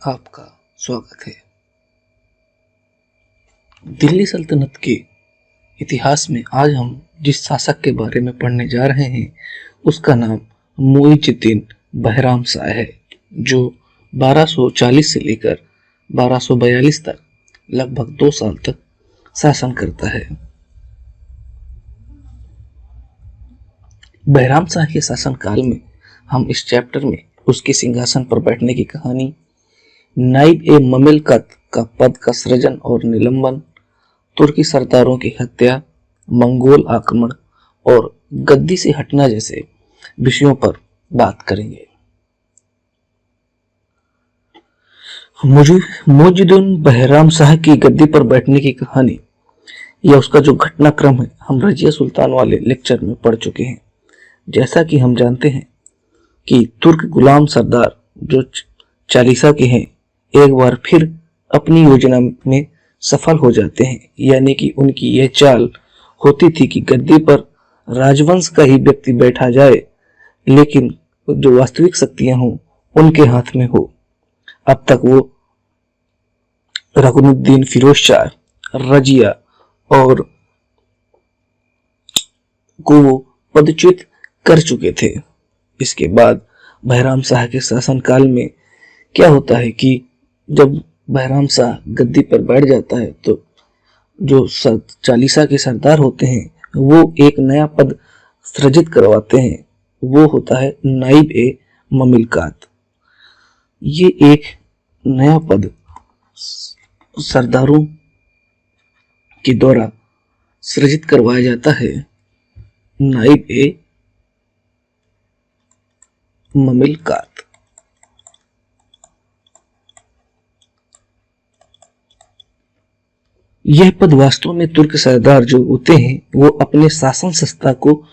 आपका स्वागत है। दिल्ली सल्तनत के इतिहास में आज हम जिस शासक के बारे में पढ़ने जा रहे हैं उसका नाम मुइजुद्दीन बहराम शाह है, जो 1240 से लेकर 1242 तक लगभग 2 साल तक शासन करता है। बहराम शाह के शासनकाल में हम इस चैप्टर में उसके सिंहासन पर बैठने की कहानी, नाइब-ए-ममलकत का पद का सृजन और निलंबन, तुर्की सरदारों की हत्या, मंगोल आक्रमण और गद्दी से हटना जैसे विषयों पर बात करेंगे। मुइजुद्दीन बहराम शाह की गद्दी पर बैठने की कहानी या उसका जो घटनाक्रम है हम रजिया सुल्तान वाले लेक्चर में पढ़ चुके हैं। जैसा कि हम जानते हैं कि तुर्क गुलाम सरदार जो चालीसा के हैं एक बार फिर अपनी योजना में सफल हो जाते हैं, यानी कि उनकी यह चाल होती थी कि गद्दी पर राजवंश का ही व्यक्ति बैठा जाए, लेकिन जो वास्तविक शक्तियां हों उनके हाथ में हो। अब तक वो रुकनुद्दीन फिरोज शाह, रजिया और को वो पदच्युत कर चुके थे। इसके बाद बहराम शाह के शासनकाल में क्या होता है कि जब बहराम शाह गद्दी पर बैठ जाता है तो जो चालीसा के सरदार होते हैं वो एक नया पद सृजित करवाते हैं, वो होता है नाइब-ए-ममलकत। ये एक नया पद सरदारों के द्वारा सृजित करवाया जाता है, नाइब-ए-ममलकत। यह पद वास्तव में तुर्क सरदार जो होते हैं वो अपने शासन सत्ता को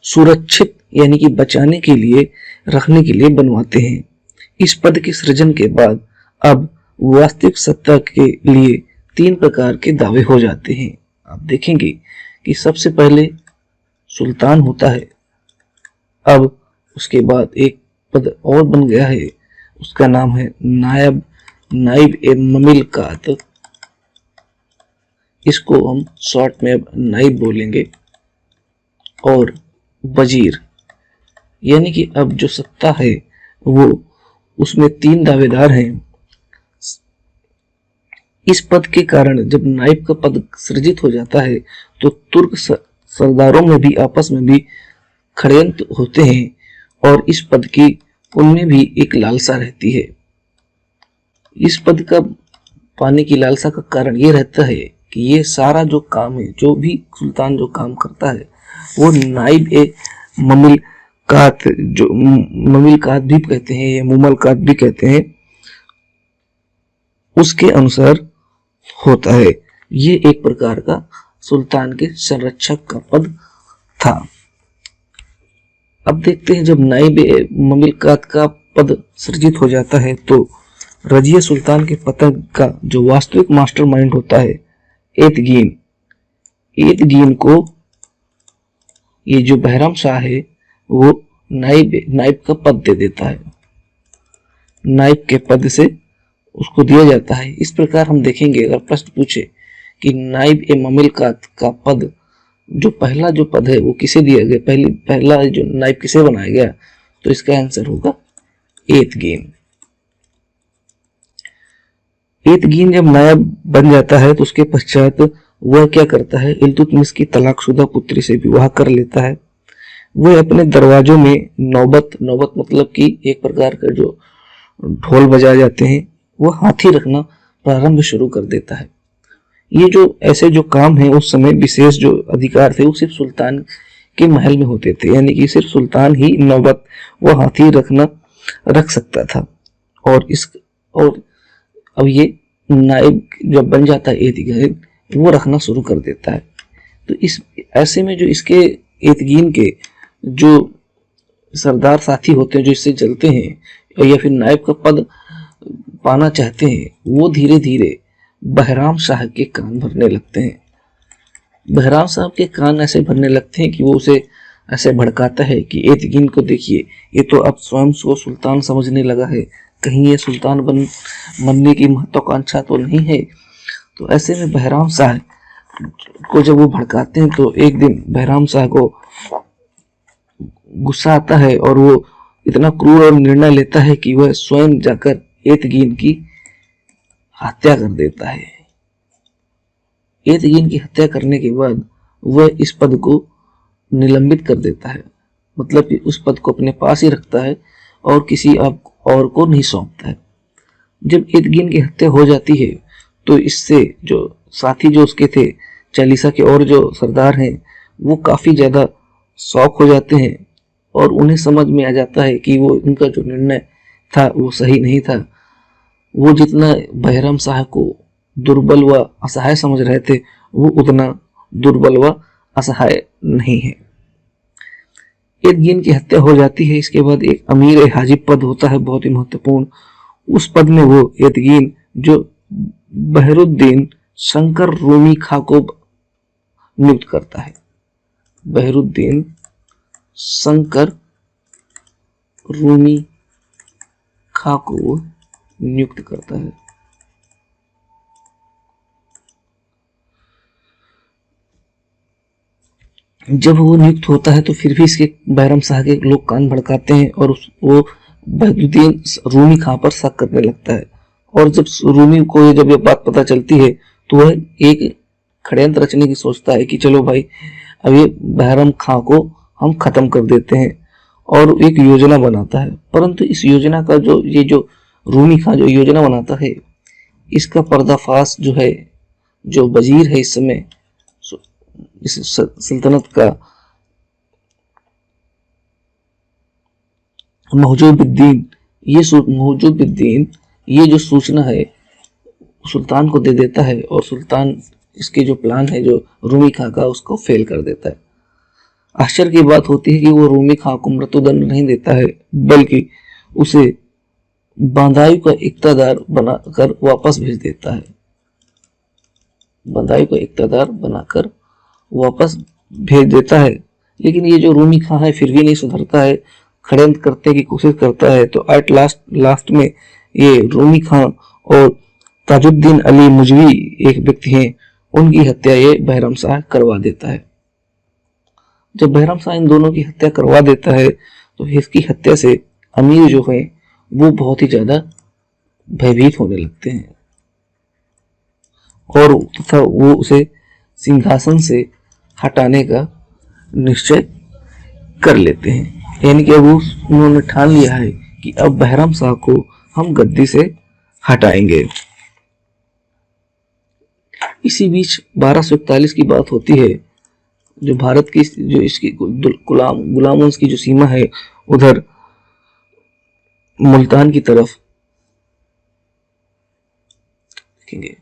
सुरक्षित यानी कि बचाने के लिए रखने के लिए बनवाते हैं। इस पद के सृजन के बाद अब वास्तविक सत्ता के लिए 3 प्रकार के दावे हो जाते हैं। आप देखेंगे कि सबसे पहले सुल्तान होता है, अब उसके बाद एक पद और बन गया है, उसका नाम है नाइब-ए-ममलकत। इसको हम शॉर्ट में अब नाइब बोलेंगे। और वजीर, यानी कि अब जो सत्ता है वो उसमें 3 दावेदार हैं। इस पद के कारण जब नाइब का पद सृजित हो जाता है तो तुर्क सरदारों में भी आपस में भी षड्यंत्र होते हैं और इस पद की उनमें भी एक लालसा रहती है। इस पद का पाने की लालसा का कारण ये रहता है कि ये सारा जो काम है, जो भी सुल्तान जो काम करता है वो नाइब-ए-ममलकत, जो ममलकत भी कहते हैं या मुमलकत भी कहते हैं, उसके अनुसार होता है। ये एक प्रकार का सुल्तान के संरक्षक का पद था। अब देखते हैं जब नाइब-ए-ममलकत का पद सृजित हो जाता है तो रजिया सुल्तान के पतन का जो वास्तविक मास्टरमाइंड होता है एतगीन को ये जो बहराम शाह है वो नाइब का पद दे देता है, नाइब के पद से उसको दिया जाता है। इस प्रकार हम देखेंगे अगर प्रश्न पूछे कि नाइब-ए-ममलकत का पद जो पहला जो पद है वो किसे दिया गया, पहला जो नाइब किसे बनाया गया, तो इसका आंसर होगा एतगीन। एतगीन जब नायब बन जाता है तो उसके पश्चात वह क्या करता है, इल्तुतमिश की तलाकशुदा पुत्री से विवाह कर लेता है। वह अपने दरवाजों में नौबत मतलब कि एक प्रकार का जो ढोल बजाए जाते हैं वह हाथी रखना प्रारंभ शुरू कर देता है। ये जो ऐसे जो काम है उस समय विशेष जो अधिकार थे वो सिर्फ सुल्तान के महल में होते थे, यानी कि सिर्फ सुल्तान ही नौबत व हाथी रख सकता था। और अब ये नाइब जब बन जाता है एतगीन वो रखना शुरू कर देता है। तो इस ऐसे में जो इसके एतगीन के जो सरदार साथी होते हैं जो इससे जलते हैं या फिर नाइब का पद पाना चाहते हैं वो धीरे धीरे बहराम शाह के कान भरने लगते हैं। बहराम शाह के कान ऐसे भरने लगते हैं कि वो उसे ऐसे भड़काता है कि एतगीन को देखिए, ये तो अब स्वयं को सुल्तान समझने लगा है, कहीं ये सुल्तान बनने की महत्वाकांक्षा तो नहीं है। तो ऐसे में बहराम शाह को जब वो भड़काते हैं तो एक दिन बहराम शाह को गुस्सा आता है और वो इतना क्रूर और निर्णय लेता है कि वह स्वयं जाकर एतगीन की हत्या कर देता है। एतगीन की हत्या करने के बाद वह इस पद को निलंबित कर देता है, मतलब कि उस पद को अपने पास ही रखता है और किसी और को नहीं सौंपता है। जब एतगीन की हत्या हो जाती है तो इससे जो साथी जो उसके थे, चालीसा के और जो सरदार हैं, वो काफी ज्यादा शौक हो जाते हैं और उन्हें समझ में आ जाता है कि वो उनका जो निर्णय था वो सही नहीं था। वो जितना बहराम शाह को दुर्बल व असहाय समझ रहे थे, वो उतना दुर्बल व असहाय नहीं है। एतगीन की हत्या हो जाती है। इसके बाद एक अमीर हाजिब पद होता है, बहुत ही महत्वपूर्ण। उस पद में वो एतगीन जो बहरुद्दीन शंकर रूमी खां को नियुक्त करता है। बहरुद्दीन शंकर रूमी खां को नियुक्त करता है। जब वो नियुक्त होता है तो फिर भी इसके बहराम शाह के लोग कान भड़काते हैं और वो बहरुद्दीन रूमी खां पर शक करने लगता है। और जब रूमी को जब ये बात पता चलती है तो वह एक षड्यंत्र रचने की सोचता है कि चलो भाई, अब ये बहराम खां को हम खत्म कर देते हैं, और एक योजना बनाता है। परंतु इस योजना का जो रूमी खां जो योजना बनाता है, इसका पर्दाफाश जो है, जो वजीर है इस समय इस सल्तनत का, महजूबुद्दीन, ये जो सूचना है सुल्तान को दे देता है और सुल्तान इसके जो प्लान है जो रूमी खां का, उसको फेल कर देता है। आश्चर्य की बात होती है कि वो रूमी खां को मृत्युदंड नहीं देता है, बल्कि उसे बंदायूं का इक्तादार बनाकर वापस भेज देता है। बंदायूं का इक्तादार बनाकर वापस भेज देता है। लेकिन ये जो रूमी खां है फिर भी नहीं सुधरता है, षड्यंत्र करने की कोशिश करता है। तो एट लास्ट में ये रूमी खां और ताजुद्दीन अली मुजवी एक व्यक्ति हैं, उनकी हत्या ये बहराम शाह करवा देता है। जब बहराम शाह इन दोनों की हत्या करवा देता है तो इसकी हत्या से अमीर जो है वो बहुत ही ज्यादा भयभीत होने लगते हैं और तथा वो उसे सिंहासन से हटाने का निश्चय कर लेते हैं। यानी कि अब उन्होंने ठान लिया है कि अब बहराम शाह को हम गद्दी से हटाएंगे। इसी बीच 1241 की बात होती है। जो भारत की जो इसकी गुलामों की जो सीमा है, उधर मुल्तान की तरफ देखेंगे,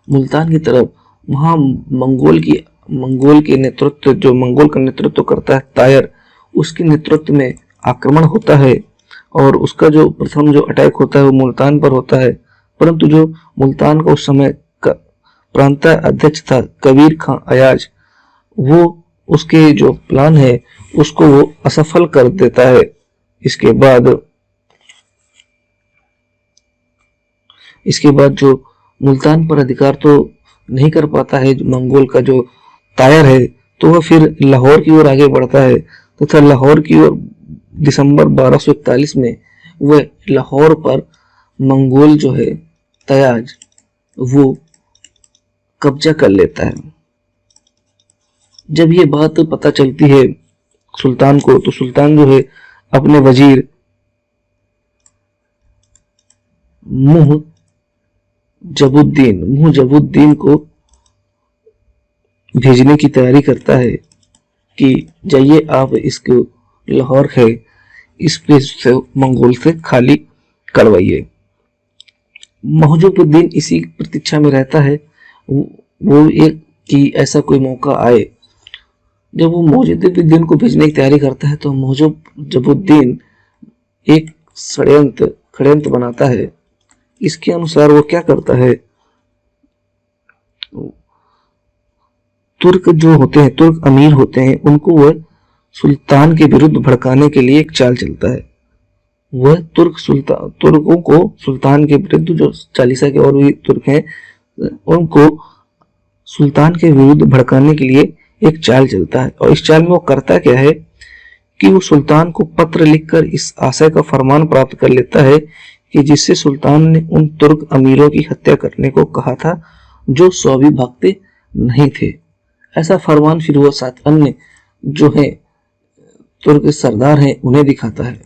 मुल्तान की तरफ वहां मंगोल के नेतृत्व, जो मंगोल का नेतृत्व करता है तायर, उसके नेतृत्व में आक्रमण होता है और उसका जो प्रथम जो अटैक होता है वो मुल्तान पर होता है। परंतु जो मुल्तान का उस समय का प्रांतीय अध्यक्ष था कबीर खां अयाज, वो उसके जो प्लान है उसको वो असफल कर देता है। इसके बाद जो मुल्तान पर अधिकार तो नहीं कर पाता है मंगोल का जो तायर है, तो वह फिर लाहौर की ओर आगे बढ़ता है तथा लाहौर की ओर दिसंबर 1241 में वह लाहौर पर मंगोल जो है तयाज, वो कब्जा कर लेता है। जब ये बात पता चलती है सुल्तान को, तो सुल्तान जो है अपने वजीर मुहजबुद्दीन को भेजने की तैयारी करता है कि जाइए आप इसको लाहौर है इस पे से मंगोल से खाली करवाइए। महजूबुद्दीन इसी प्रतीक्षा में रहता है, वो एक कि ऐसा कोई मौका आए। जब वो महजूबुद्दीन को भेजने की तैयारी करता है तो महजूबुद्दीन एक षड्यंत्र बनाता है। इसके अनुसार वो क्या करता है, तुर्क जो होते हैं, तुर्क अमीर होते हैं, उनको वह सुल्तान के विरुद्ध भड़काने के लिए एक चाल चलता है। वह तुर्कों को सुल्तान के विरुद्ध, जो चालीसा के और भी तुर्क हैं, उनको सुल्तान के विरुद्ध भड़काने के लिए एक चाल चलता है। और इस चाल में वो करता क्या है कि वो सुल्तान को पत्र लिखकर इस आशय का फरमान प्राप्त कर लेता है कि जिससे सुल्तान ने उन तुर्क अमीरों की हत्या करने को कहा था जो स्वाभिभक्त नहीं थे। ऐसा फरमान फिर वो 7 अन्य जो है तुर्क सरदार हैं उन्हें दिखाता है,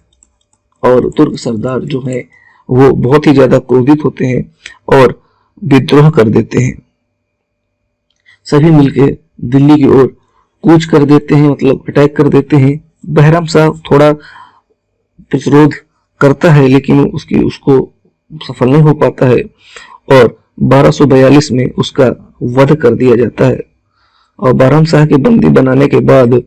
और तुर्क सरदार जो है वो बहुत ही ज्यादा क्रोधित होते हैं और विद्रोह कर देते हैं। सभी मिलकर दिल्ली की ओर कूच कर देते हैं, मतलब अटैक कर देते हैं। बहराम शाह थोड़ा प्रतिरोध करता है लेकिन उसको सफल नहीं हो पाता है और 1242 में उसका वध कर दिया जाता है। और बहराम शाह के बंदी बनाने के बाद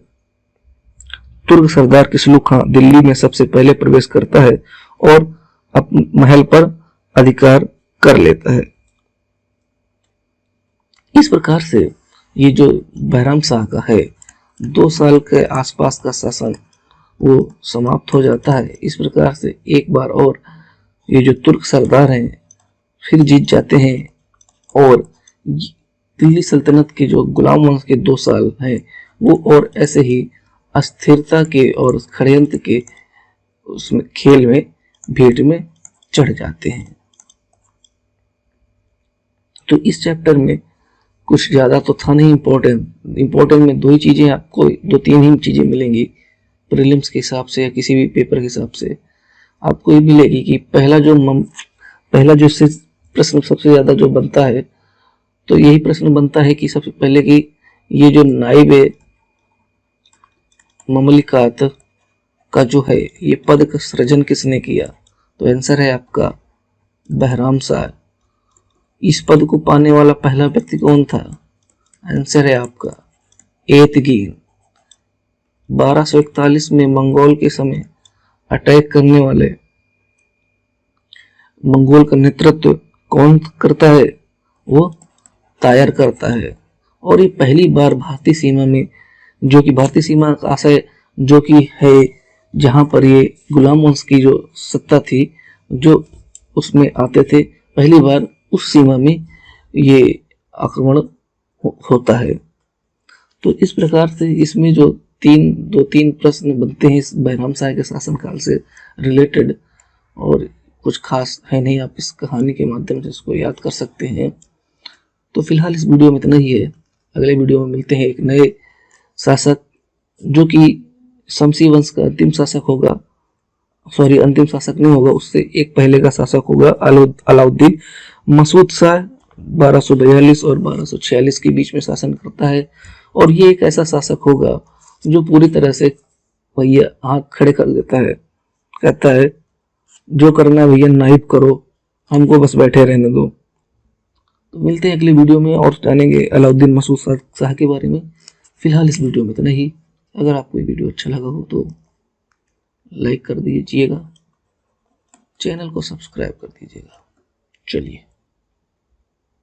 तुर्क सरदार किसलू खां दिल्ली में सबसे पहले प्रवेश करता है और अपने महल पर अधिकार कर लेता है। इस प्रकार से ये जो बहराम शाह का है 2 साल के आसपास का शासन वो समाप्त हो जाता है। इस प्रकार से एक बार और ये जो तुर्क सरदार हैं फिर जीत जाते हैं और दिल्ली सल्तनत के जो गुलाम वंश के 2 साल हैं वो और ऐसे ही अस्थिरता के और षड्यंत्र के उसमें खेल में भीड़ में चढ़ जाते हैं। तो इस चैप्टर में कुछ ज्यादा तो था नहीं इम्पोर्टेंट में 2 ही चीजें आपको 2-3 ही चीजें मिलेंगी प्रीलिम्स के हिसाब से या किसी भी पेपर के हिसाब से। आपको ये मिलेगी कि पहला जो इससे प्रश्न सबसे ज्यादा जो बनता है तो यही प्रश्न बनता है कि सबसे पहले कि ये जो नाइब ममलिकात का जो है ये पद का सृजन किसने किया, तो आंसर है आपका बहराम शाह। इस पद को पाने वाला पहला व्यक्ति कौन था, आंसर है आपका एतगीन। 1241 में मंगोल के समय अटैक करने वाले मंगोल का नेतृत्व कौन करता है, वो तायर करता है। और ये पहली बार भारतीय सीमा में, जो कि भारतीय सीमा का आशय जो कि है जहां पर ये गुलाम वंश की जो सत्ता थी जो उसमें आते थे, पहली बार उस सीमा में ये आक्रमण होता है। तो इस प्रकार से इसमें जो 2-3 प्रश्न बनते हैं इस बहराम शाह के शासनकाल से रिलेटेड, और कुछ खास है नहीं, आप इस कहानी के माध्यम से इसको याद कर सकते हैं। तो फिलहाल इस वीडियो में इतना ही है। अगले वीडियो में मिलते हैं एक नए शासक जो कि शमसी वंश का अंतिम शासक होगा, अंतिम शासक नहीं होगा, उससे एक पहले का शासक होगा अलाउद्दीन मसूद शाह। 1242 और 1246 के बीच में शासन करता है और ये एक ऐसा शासक होगा जो पूरी तरह से भैया हाथ खड़े कर देता है, कहता है जो करना है भैया नाइब करो, हमको बस बैठे रहने दो। तो मिलते हैं अगले वीडियो में और जानेंगे अलाउद्दीन मसूद शाह के बारे में। फिलहाल इस वीडियो में इतना ही। अगर आपको ये वीडियो अच्छा लगा हो तो लाइक कर दीजिएगा, चैनल को सब्सक्राइब कर दीजिएगा। चलिए।